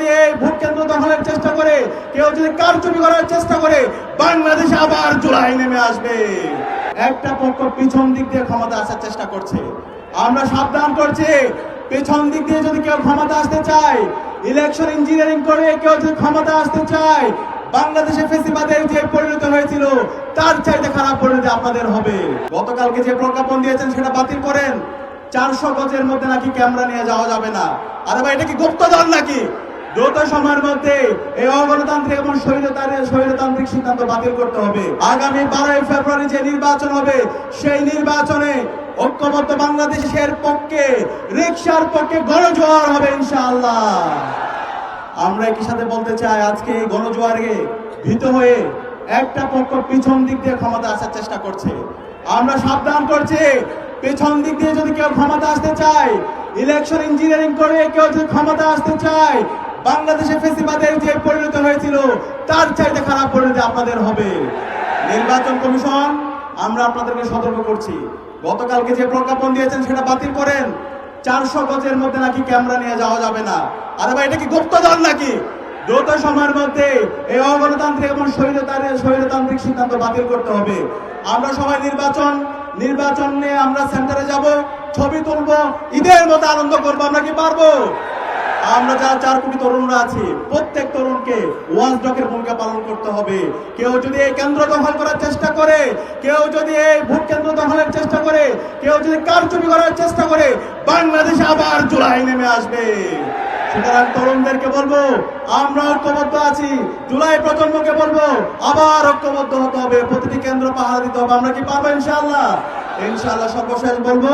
যদি এই ভোট কেন্দ্র দখলের চেষ্টা করে, কেউ যদি কারচুপি করার চেষ্টা করে, বাংলাদেশে আবার জুলাই নেমে আসবে। একটা পক্ষ পিছন দিক দিয়ে ক্ষমতা আসার চেষ্টা করছে। আমরা সাবধান করছি, পেছন দিক দিয়ে যদি কেউ ক্ষমতা আসতে চায়, ইলেকশন ইঞ্জিনিয়ারিং করে কেউ যদি ক্ষমতা আসতে চায়, বাংলাদেশে ফেসিবাদের যে পরিণত হয়েছিল তার চাইতে খারাপ পরিণতি আপনাদের হবে। গতকালকে যে প্রজ্ঞাপন দিয়েছেন সেটা বাতিল করেন। 400 গজের মধ্যে নাকি ক্যামেরা নিয়ে যাওয়া যাবে না। আরে ভাই, এটা কি গুপ্তধন নাকি? দ্রুত সময়ের মধ্যে এই অগণতান্ত্রিক এবং স্বৈরতান্ত্রিক সিদ্ধান্ত বাতিল করতে হবে। আগামী 12 ফেব্রুয়ারি যে নির্বাচন হবে, সেই নির্বাচনে ঐক্যবদ্ধ বাংলাদেশের পক্ষে, রিকশার পক্ষে গণজোয়ার হবে ইনশাআল্লাহ। আমরা একই সাথে বলতে চাই, আজকে এই গণজোয়ারে ভীত হয়ে একটা পক্ষ পিছন দিক দিয়ে ক্ষমতা আসার চেষ্টা করছে। আমরা সাবধান করছি, পেছন দিক দিয়ে যদি কেউ ক্ষমতা আসতে চায়, ইলেকশন ইঞ্জিনিয়ারিং করে কেউ যদি ক্ষমতা আসতে চায়, বাংলাদেশে ফেসিবাদের যে পরিণত হয়েছিল তার চাইতে খারাপ পরিণতি আপনাদের হবে। নির্বাচন কমিশন, আমরা আপনাদেরকে সতর্ক করছি, গতকালকে যে প্রজ্ঞাপন দিয়েছেন সেটা বাতিল করেন। 400 গজের মধ্যে নাকি ক্যামেরা নিয়ে যাওয়া যাবে না। আরে ভাই, এটা কি গুপ্তধন নাকি? দ্রুত সময়ের মধ্যে এই অগণতান্ত্রিক এবং স্বৈরতান্ত্রিক সিদ্ধান্ত বাতিল করতে হবে। আমরা সবাই নির্বাচন নিয়ে আমরা সেন্টারে যাব, ছবি তুলবো, ঈদের মতো আনন্দ করবো। আমরা কি পারবো? আমরা যারা 4 কোটি তরুণরা আছি, প্রত্যেক তরুণকে ওয়াচডগের ভূমিকা পালন করতে হবে। কেউ যদি এই কেন্দ্র দখল করার চেষ্টা করে, কেউ যদি এই ভোট কেন্দ্র দখলের চেষ্টা করে, কেউ যদি কারচুপি করার চেষ্টা করে, বাংলাদেশে আবার জুলাই নেমে আসবে। সুতরাং তরুণদেরকে বলবো, আমরা ঐক্যবদ্ধ আছি। জুলাই প্রজন্মকে বলবো, আবার ঐক্যবদ্ধ হতে হবে, প্রতিটি কেন্দ্র পাহারা দিতে হবে। আমরা কি পারবো ইনশাআল্লাহ? ইনশাআল্লাহ। সর্বশেষ বলবো,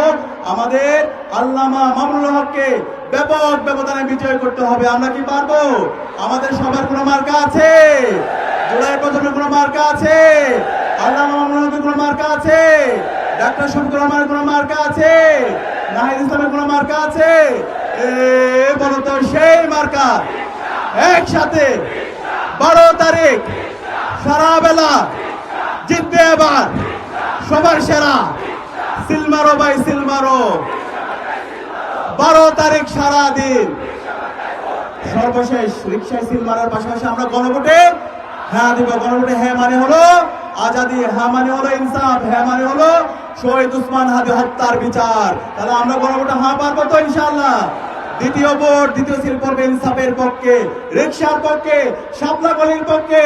আমাদের আল্লামা মামুনুল হককে ব্যাপক ব্যবধানে বিজয় করতে হবে। আমরা কি পারবো? আমাদের সবার কোনো মার্কা আছে? জুলাই প্রজন্মের কোনো মার্কা আছে? আল্লামা মামুনুল হকের কোনো মার্কা আছে? ডাক্তার শফিকুর রহমানের কোনো মার্কা আছে? নাহিদ ইসলামের কোনো মার্কা আছে? বলো তো সেই মার্কা। একসাথে 12 তারিখ সারা বেলা জিতবে এবার সবার সেরা সিলমারো বাই সিলমারো। 12 তারিখ সারা দিন। সর্বশেষ রিকশায় সিলমারার পাশাপাশি আমরা গণভোটে হ্যাঁ দিব। গণভোটে হ্যাঁ মানে হলো আজাদি, হ্যাঁ মানে হলো ইনসাফ, হ্যাঁ মানে হলো শহীদ উসমান হাদি হত্যার বিচার। তাহলে আমরা গণভোটে হ্যাঁ পারবো তো ইনশাআল্লাহ? দ্বিতীয় ভোট, দ্বিতীয় সিল পড়বে ইনসাফের পক্ষে, রিকশার পক্ষে, শাপলা গলির পক্ষে,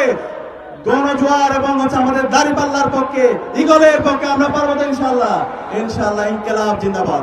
গণজোয়ার এবং আমাদের দাঁড়িপাল্লার পক্ষে, ইগলের পক্ষে। আমরা পারবো তো ইনশাআল্লাহ? ইনশাআল্লাহ। ইনকিলাব জিন্দাবাদ।